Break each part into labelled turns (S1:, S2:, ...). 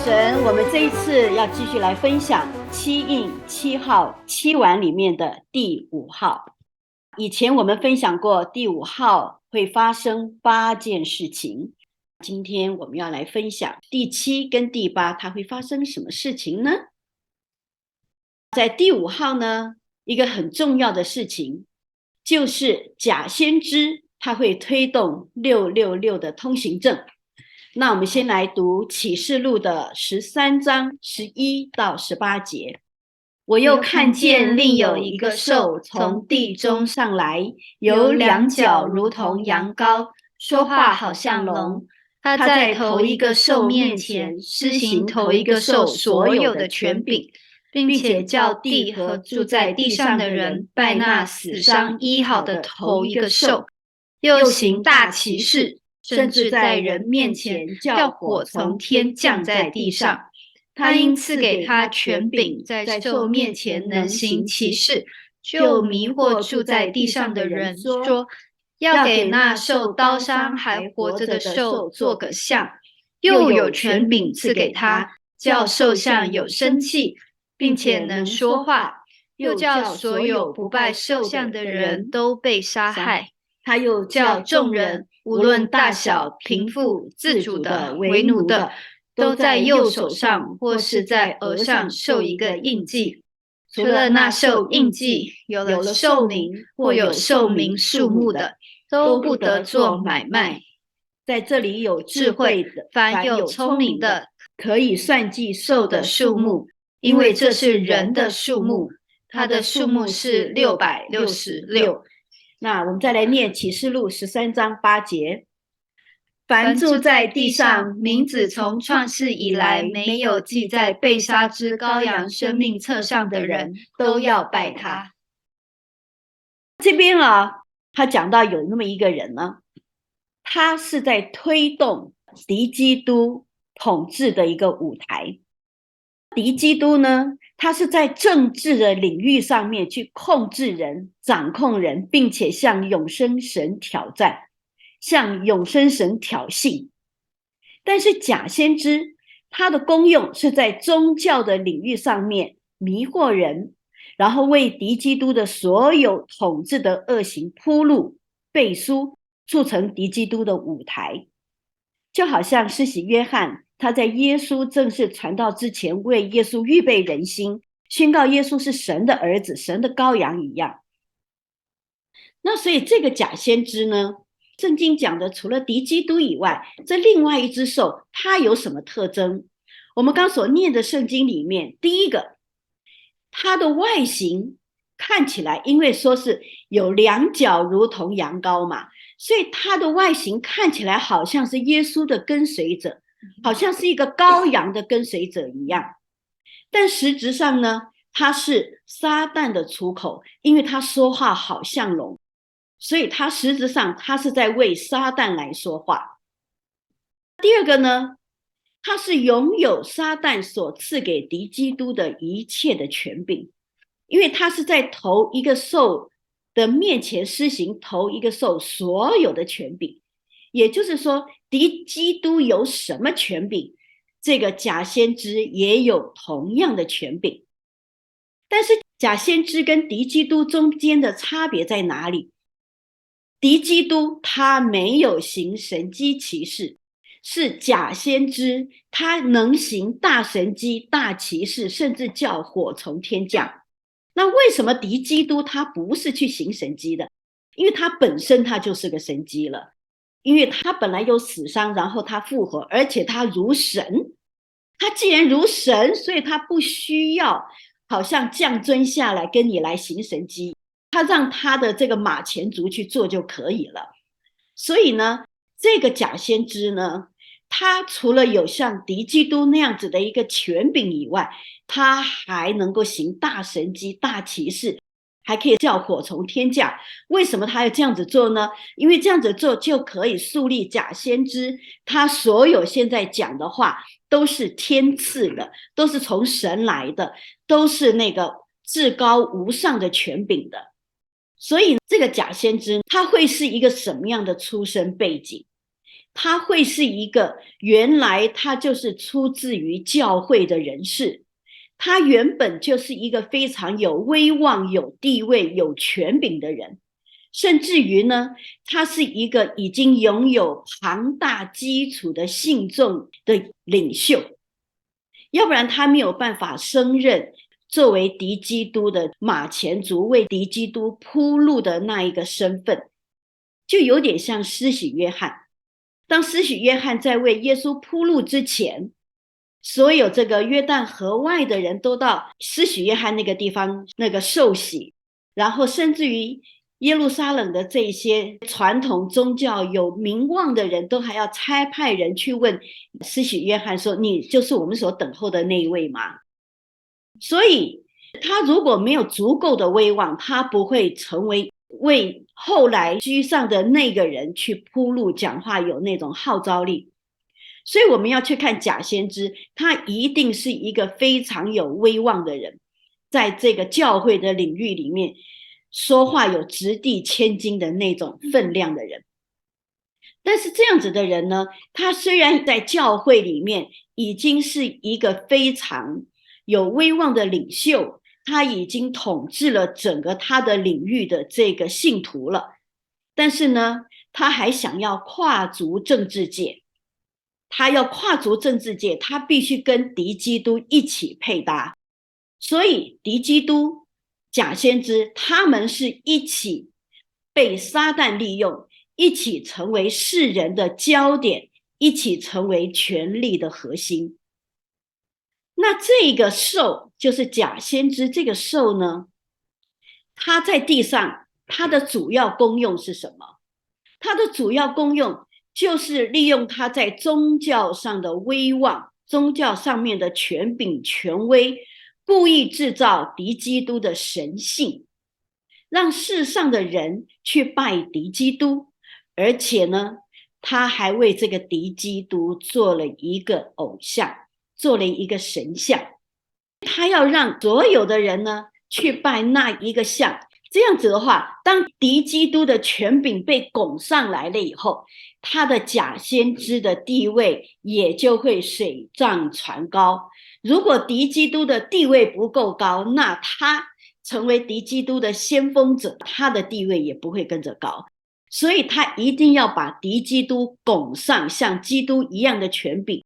S1: 神，我们这一次要继续来分享七印七号七碗里面的第5号。以前我们分享过第5号会发生8件事情，今天我们要来分享第7跟第8，它会发生什么事情呢？在第5号呢，一个很重要的事情就是假先知他会推动666的通行证。那我们先来读启示录的13章11到18节。我又看见另有一个兽从地中上来，有2角如同羊羔，说话好像龙。他在头一个兽面前施行头一个兽所有的权柄，并且叫地和住在地上的人拜那死伤医好的头一个兽，又行大奇事，甚至在人面前叫火从天降在地上。他因赐给他权柄，在兽面前能行奇事，就迷惑住在地上的人，说要给那受刀伤还活着的兽做个像，又有权柄赐给他，叫兽像有生气，并且能说话，又叫所有不拜兽像的人都被杀害。他又叫众人，无论大小、贫富、自主的、为奴的，都在右手上或是在额上受一个印记，除了那受印记有了寿名或有寿名数目的，都不得做买卖。在这里有智慧的，凡有聪明的，可以算计兽的数目，因为这是人的数目，它的数目是666。那我们再来念启示录13章8节。凡住在地上，名字从创世以来没有记在被杀之羔羊生命册上的人，都要拜他。这边他讲到有那么一个人呢，他是在推动敌基督统治的一个舞台。敌基督呢，他是在政治的领域上面去控制人、掌控人，并且向永生神挑战，向永生神挑衅。但是假先知他的功用是在宗教的领域上面迷惑人，然后为敌基督的所有统治的恶行铺路背书，促成敌基督的舞台。就好像施洗约翰他在耶稣正式传道之前，为耶稣预备人心，宣告耶稣是神的儿子，神的羔羊一样。那所以这个假先知呢，圣经讲的除了敌基督以外，这另外一只兽它有什么特征？我们刚所念的圣经里面，第一个，它的外形看起来，因为说是有2角如同羊羔嘛，所以它的外形看起来好像是耶稣的跟随者，好像是一个羔羊的跟随者一样。但实质上呢，它是撒旦的出口，因为他说话好像龙，所以他实质上他是在为撒旦来说话。第二个呢，他是拥有撒旦所赐给敌基督的一切的权柄，因为他是在头一个兽的面前施行头一个兽所有的权柄。也就是说，敌基督有什么权柄，这个假先知也有同样的权柄。但是假先知跟敌基督中间的差别在哪里？敌基督他没有行神迹奇事，是假先知他能行大神迹大奇事，甚至叫火从天降。那为什么敌基督他不是去行神迹的？因为他本身他就是个神迹了，因为他本来有死伤，然后他复活，而且他如神。他既然如神，所以他不需要好像降尊下来跟你来行神迹，他让他的这个马前卒去做就可以了。所以呢，这个假先知呢，他除了有像敌基督那样子的一个权柄以外，他还能够行大神迹大奇事，还可以叫火从天降。为什么他要这样子做呢？因为这样子做就可以树立假先知他所有现在讲的话都是天赐的，都是从神来的，都是那个至高无上的权柄的。所以这个假先知他会是一个什么样的出身背景？他会是一个原来他就是出自于教会的人士，他原本就是一个非常有威望、有地位、有权柄的人，甚至于呢，他是一个已经拥有庞大基础的信众的领袖，要不然他没有办法升任作为敌基督的马前卒，为敌基督铺路的那一个身份，就有点像施洗约翰。当施洗约翰在为耶稣铺路之前，所有这个约旦河外的人都到施洗约翰那个地方那个受洗，然后甚至于耶路撒冷的这些传统宗教有名望的人都还要差派人去问施洗约翰说，你就是我们所等候的那一位吗？所以他如果没有足够的威望，他不会成为为后来居上的那个人去铺路讲话有那种号召力。所以我们要去看假先知，他一定是一个非常有威望的人，在这个教会的领域里面说话有直地千金的那种分量的人。但是这样子的人呢，他虽然在教会里面已经是一个非常有威望的领袖，他已经统治了整个他的领域的这个信徒了，但是呢，他还想要跨足政治界。他要跨足政治界，他必须跟敌基督一起配搭。所以敌基督、假先知，他们是一起被撒旦利用，一起成为世人的焦点，一起成为权力的核心。那这个兽就是假先知，这个兽呢，它在地上，它的主要功用是什么？它的主要功用就是利用他在宗教上的威望，宗教上面的权柄权威，故意制造敌基督的神性，让世上的人去拜敌基督，而且呢，他还为这个敌基督做了一个偶像，做了一个神像，他要让所有的人呢去拜那一个像。这样子的话，当敌基督的权柄被拱上来了以后，他的假先知的地位也就会水涨船高。如果敌基督的地位不够高，那他成为敌基督的先锋者，他的地位也不会跟着高。所以他一定要把敌基督拱上像基督一样的权柄。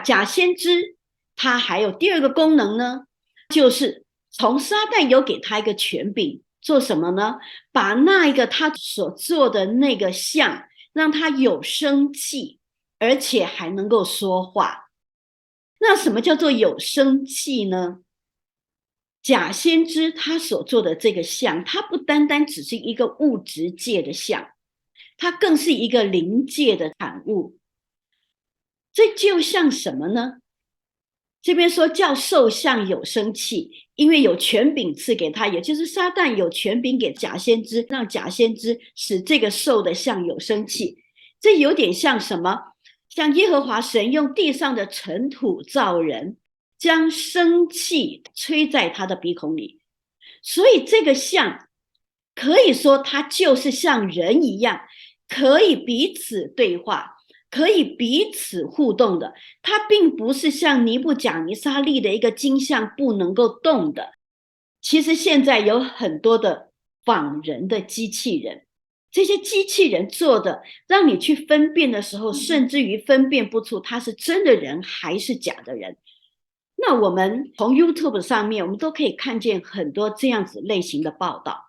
S1: 假先知他还有第二个功能呢，就是从撒旦有给他一个权柄，做什么呢？把那一个他所做的那个像，让他有生气，而且还能够说话。那什么叫做有生气呢？假先知他所做的这个像，它不单单只是一个物质界的像，它更是一个灵界的产物。这就像什么呢？这边说叫兽像有生气，因为有权柄赐给他，也就是撒旦有权柄给假先知，让假先知使这个兽的像有生气。这有点像什么？像耶和华神用地上的尘土造人，将生气吹在他的鼻孔里。所以这个像可以说它就是像人一样，可以彼此对话，可以彼此互动的。它并不是像尼布甲尼撒立的一个金像不能够动的。其实现在有很多的仿人的机器人，这些机器人做的让你去分辨的时候，甚至于分辨不出他是真的人还是假的人。那我们从 YouTube 上面我们都可以看见很多这样子类型的报道。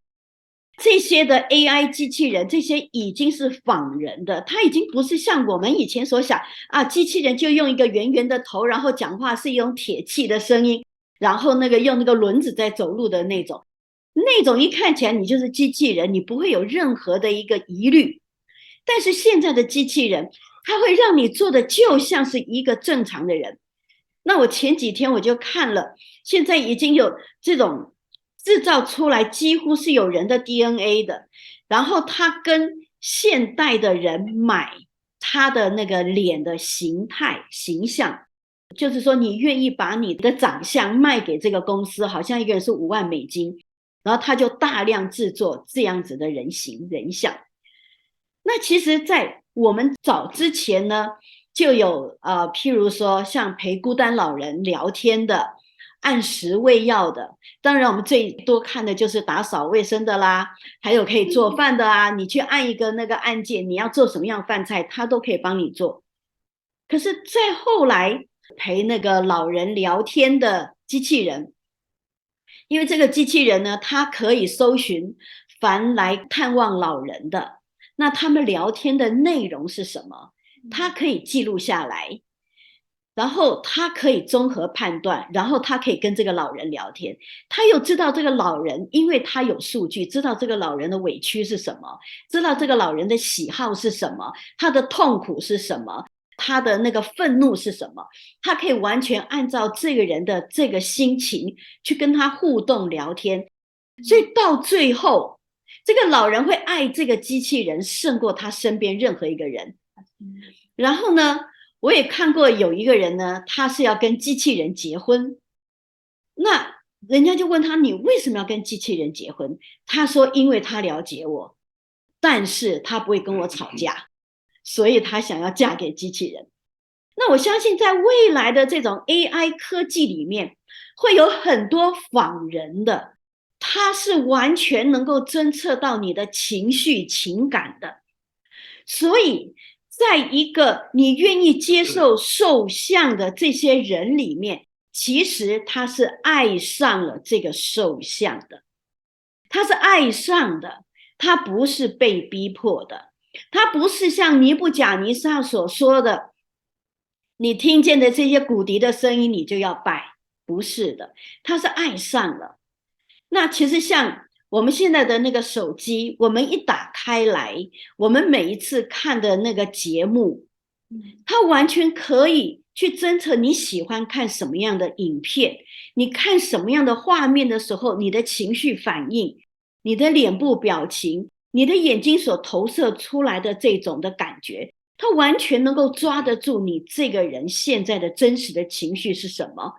S1: 这些的 AI 机器人，这些已经是仿人的，它已经不是像我们以前所想啊，机器人就用一个圆圆的头，然后讲话是用铁器的声音，然后用那个轮子在走路的那种一看起来你就是机器人，你不会有任何的一个疑虑。但是现在的机器人，它会让你做的就像是一个正常的人。那我前几天我就看了，现在已经有这种制造出来几乎是有人的 DNA 的，然后他跟现代的人买他的那个脸的形态形象，就是说你愿意把你的长相卖给这个公司，好像一个人是5万美金，然后他就大量制作这样子的人形人像。那其实在我们早之前呢就有譬如说像陪孤单老人聊天的，按时喂药的，当然我们最多看的就是打扫卫生的啦，还有可以做饭的啊，你去按一个那个按键，你要做什么样饭菜，他都可以帮你做。可是再后来陪那个老人聊天的机器人，因为这个机器人呢，它可以搜寻凡来探望老人的，那他们聊天的内容是什么，它可以记录下来，然后他可以综合判断，然后他可以跟这个老人聊天，他又知道这个老人，因为他有数据，知道这个老人的委屈是什么，知道这个老人的喜好是什么，他的痛苦是什么，他的那个愤怒是什么，他可以完全按照这个人的这个心情去跟他互动聊天，所以到最后，这个老人会爱这个机器人胜过他身边任何一个人。然后呢，我也看过有一个人呢，他是要跟机器人结婚，那人家就问他，你为什么要跟机器人结婚？他说，因为他了解我，但是他不会跟我吵架，所以他想要嫁给机器人。那我相信在未来的这种 AI 科技里面，会有很多仿人的，他是完全能够侦测到你的情绪情感的，所以在一个你愿意接受受像的这些人里面，其实他是爱上了这个受像的，他是爱上的，他不是被逼迫的，他不是像尼布甲尼撒所说的，你听见的这些骨笛的声音你就要拜，不是的，他是爱上了。那其实像我们现在的那个手机，我们一打开来，我们每一次看的那个节目，它完全可以去侦测你喜欢看什么样的影片，你看什么样的画面的时候，你的情绪反应，你的脸部表情，你的眼睛所投射出来的这种的感觉，它完全能够抓得住你这个人现在的真实的情绪是什么。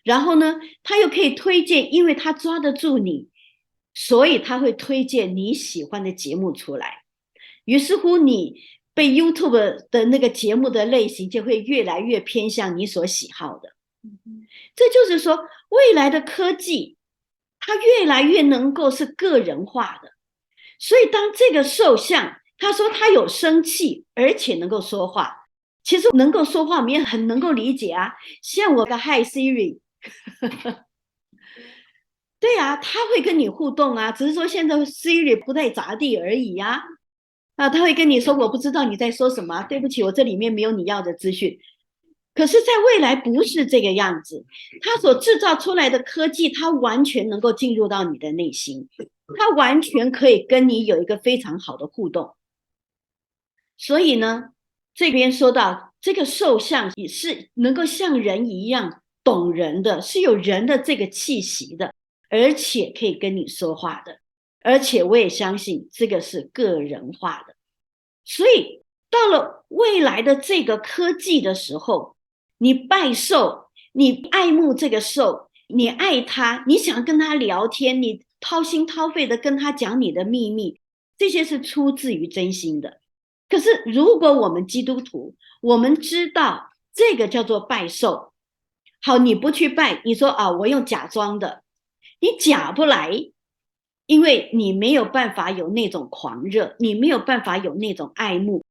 S1: 然后呢，他又可以推荐，因为他抓得住你，所以他会推荐你喜欢的节目出来。于是乎，你被 YouTube 的那个节目的类型就会越来越偏向你所喜好的。这就是说，未来的科技，它越来越能够是个人化的。所以当这个兽像，他说他有生气，而且能够说话，其实能够说话，我们也很能够理解啊。像我个 Hi Siri。对啊，他会跟你互动啊，只是说现在 Siri 不太咋地而已啊。他会跟你说我不知道你在说什么，对不起，我这里面没有你要的资讯。可是在未来不是这个样子，他所制造出来的科技，它完全能够进入到你的内心，它完全可以跟你有一个非常好的互动。所以呢，这边说到这个兽像也是能够像人一样懂人的，是有人的这个气息的，而且可以跟你说话的，而且我也相信这个是个人化的。所以到了未来的这个科技的时候，你拜兽，你爱慕这个兽，你爱他，你想跟他聊天，你掏心掏肺的跟他讲你的秘密，这些是出自于真心的。可是如果我们基督徒，我们知道这个叫做拜兽，好，你不去拜，你说啊，我用假装的，你假不来，因为你没有办法有那种狂热，你没有办法有那种爱慕。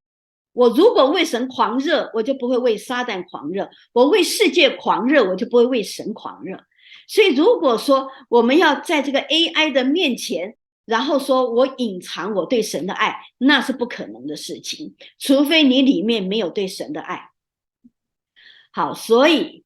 S1: 我如果为神狂热，我就不会为撒旦狂热；我为世界狂热，我就不会为神狂热。所以如果说我们要在这个 AI 的面前，然后说我隐藏我对神的爱，那是不可能的事情，除非你里面没有对神的爱。好，所以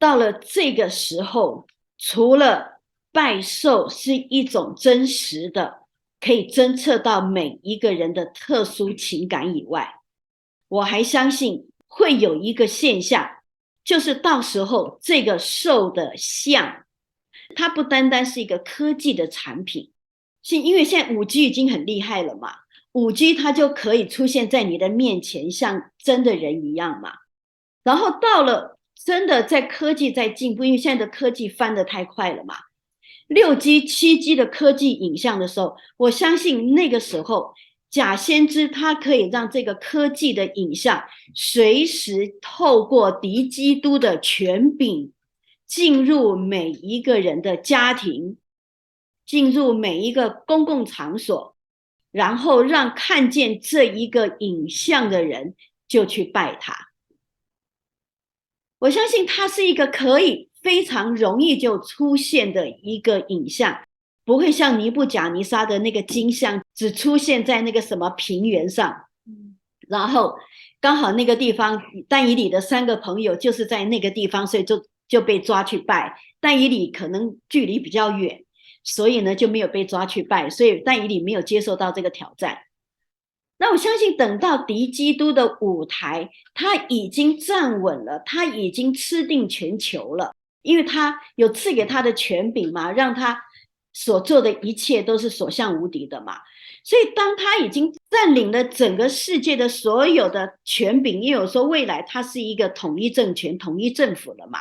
S1: 到了这个时候，除了拜兽是一种真实的，可以侦测到每一个人的特殊情感以外，我还相信会有一个现象，就是到时候这个兽的像，它不单单是一个科技的产品，是因为现在5G 已经很厉害了嘛，5G 它就可以出现在你的面前，像真的人一样嘛。然后到了真的在科技在进步，因为现在的科技翻得太快了嘛，6G、7G 的科技影像的时候，我相信那个时候假先知他可以让这个科技的影像随时透过敌基督的权柄进入每一个人的家庭，进入每一个公共场所，然后让看见这一个影像的人就去拜他。我相信它是一个可以非常容易就出现的一个影像，不会像尼布甲尼撒的那个金像只出现在那个什么平原上，然后刚好那个地方但以理的3个朋友就是在那个地方，所以就被抓去拜。但以理可能距离比较远，所以呢就没有被抓去拜，所以但以理没有接受到这个挑战。那我相信等到敌基督的舞台他已经站稳了，他已经吃定全球了，因为他有赐给他的权柄嘛，让他所做的一切都是所向无敌的嘛。所以当他已经占领了整个世界的所有的权柄，因为我说未来他是一个统一政权统一政府了嘛，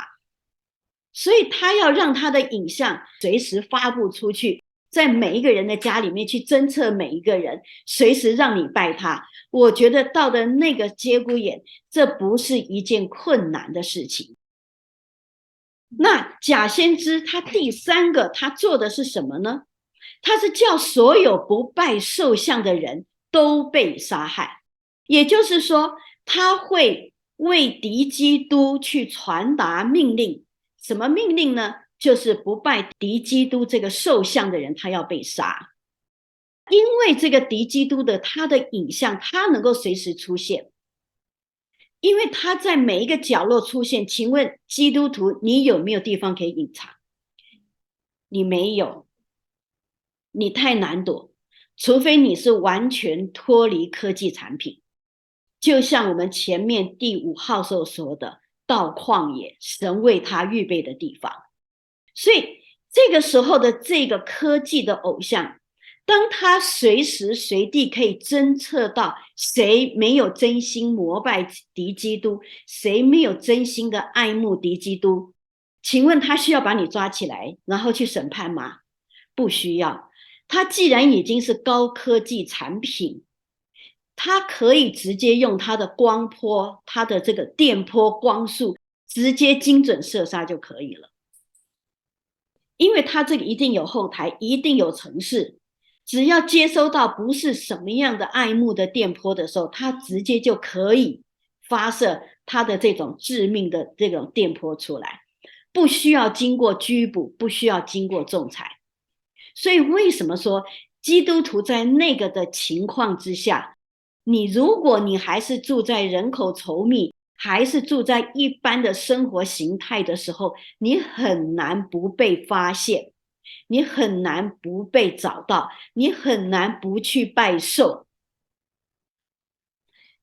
S1: 所以他要让他的影像随时发布出去，在每一个人的家里面去侦测每一个人，随时让你拜他。我觉得到了那个节骨眼，这不是一件困难的事情。那假先知他第3个他做的是什么呢？他是叫所有不拜兽像的人都被杀害，也就是说他会为敌基督去传达命令。什么命令呢？就是不拜敌基督这个兽像的人他要被杀。因为这个敌基督的他的影像他能够随时出现，因为他在每一个角落出现。请问基督徒你有没有地方可以隐藏？你没有，你太难躲，除非你是完全脱离科技产品，就像我们前面第5号所说的，到旷野神为他预备的地方。所以这个时候的这个科技的偶像，当他随时随地可以侦测到谁没有真心膜拜敌基督，谁没有真心的爱慕敌基督，请问他需要把你抓起来然后去审判吗？不需要。他既然已经是高科技产品，他可以直接用他的光波，他的这个电波光速直接精准射杀就可以了。因为他这个一定有后台，一定有程式，只要接收到不是什么样的爱慕的电波的时候，他直接就可以发射他的这种致命的这种电波出来，不需要经过拘捕，不需要经过仲裁。所以为什么说基督徒在那个的情况之下，如果你还是住在人口稠密，还是住在一般的生活形态的时候，你很难不被发现，你很难不被找到，你很难不去拜兽。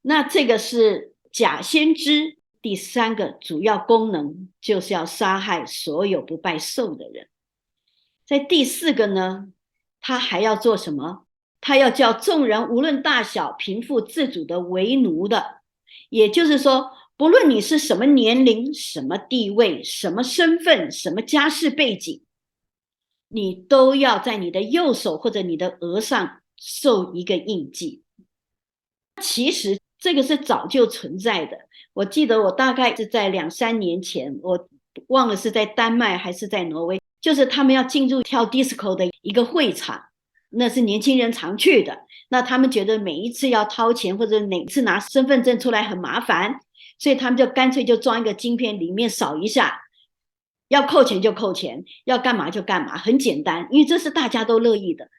S1: 那这个是假先知第3个主要功能，就是要杀害所有不拜兽的人。在第4个呢，他还要做什么？他要叫众人无论大小贫富自主的为奴的，也就是说不论你是什么年龄，什么地位，什么身份，什么家世背景，你都要在你的右手或者你的额上受一个印记。其实这个是早就存在的，我记得我大概是在2-3年前，我忘了是在丹麦还是在挪威，就是他们要进入跳 disco 的一个会场，那是年轻人常去的，那他们觉得每一次要掏钱或者每次拿身份证出来很麻烦，所以他们就干脆就装一个晶片，里面扫一下，要扣钱就扣钱，要干嘛就干嘛，很简单，因为这是大家都乐意的。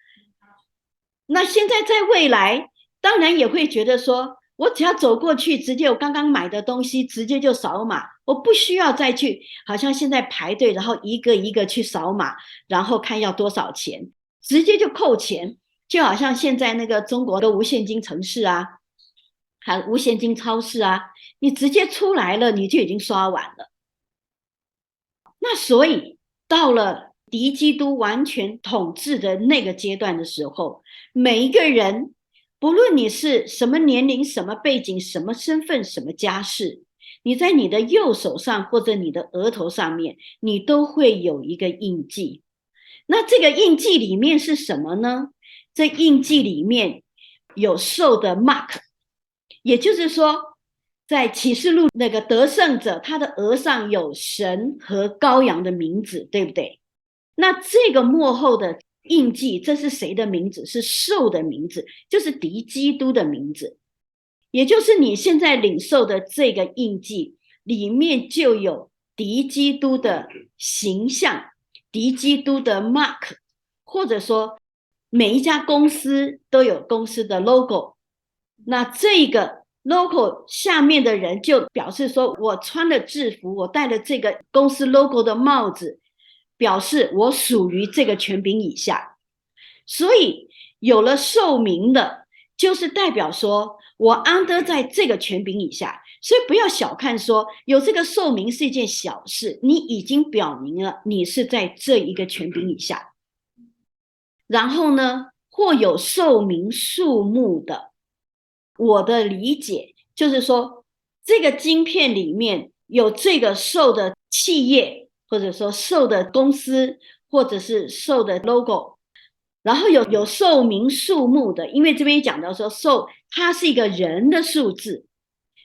S1: 那现在在未来当然也会觉得说，我只要走过去，直接我刚刚买的东西直接就扫码，我不需要再去好像现在排队，然后一个一个去扫码，然后看要多少钱，直接就扣钱。就好像现在那个中国的无现金城市啊，还有无现金超市啊，你直接出来了你就已经刷完了。那所以到了敌基督完全统治的那个阶段的时候，每一个人不论你是什么年龄，什么背景，什么身份，什么家世，你在你的右手上或者你的额头上面，你都会有一个印记。那这个印记里面是什么呢？这印记里面有兽的 mark， 也就是说在启示录那个得胜者，他的额上有神和羔羊的名字，对不对？那这个末后的印记，这是谁的名字？是兽的名字，就是敌基督的名字。也就是你现在领受的这个印记里面就有敌基督的形象，敌基督的 mark， 或者说每一家公司都有公司的 logo， 那这个 logo 下面的人就表示说，我穿了制服，我戴了这个公司 logo 的帽子，表示我属于这个权柄以下。所以有了兽名的，就是代表说我安得在这个权柄以下。所以不要小看说有这个兽名是一件小事，你已经表明了你是在这一个权柄以下。然后呢，或有兽名数目的，我的理解就是说，这个晶片里面有这个兽的企业，或者说兽的公司，或者是兽的 logo， 然后有兽名数目的，因为这边讲到说兽它是一个人的数字，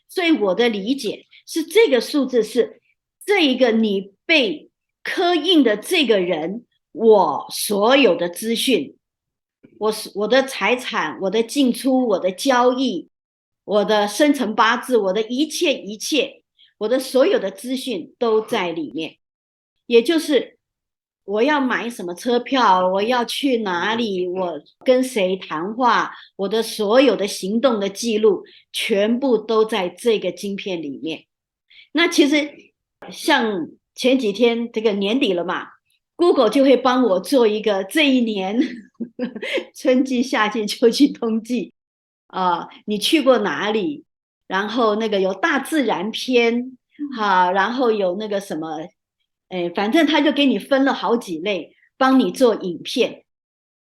S1: 所以我的理解是这个数字是这一个你被刻印的这个人，我所有的资讯，我的财产，我的进出，我的交易，我的生辰八字，我的一切，我的所有的资讯都在里面。也就是我要买什么车票，我要去哪里，我跟谁谈话，我的所有的行动的记录全部都在这个晶片里面。那其实像前几天这个年底了嘛， Google 就会帮我做一个这一年春季夏季秋季冬季你去过哪里，然后那个有大自然篇然后有那个什么反正他就给你分了好几类，帮你做影片。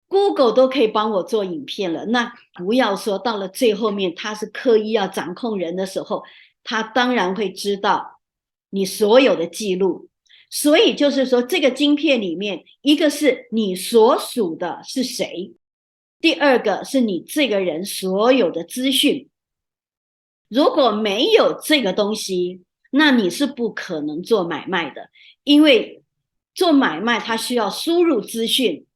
S1: Google 都可以帮我做影片了，那不要说到了最后面他是刻意要掌控人的时候，他当然会知道你所有的记录。所以就是说这个晶片里面，一个是你所属的是谁，第二个是你这个人所有的资讯。如果没有这个东西，那你是不可能做买卖的，因为做买卖它需要输入资讯，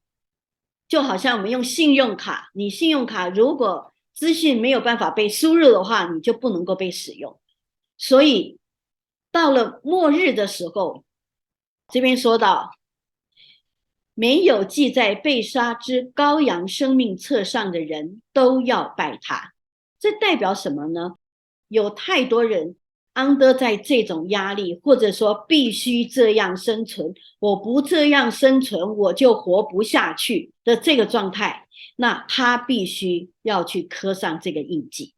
S1: 就好像我们用信用卡，你信用卡如果资讯没有办法被输入的话，你就不能够被使用。所以到了末日的时候，这边说到没有记在被杀之羔羊生命册上的人都要拜他。这代表什么呢？有太多人安得在这种压力，或者说必须这样生存，我不这样生存我就活不下去的这个状态，那他必须要去刻上这个印记。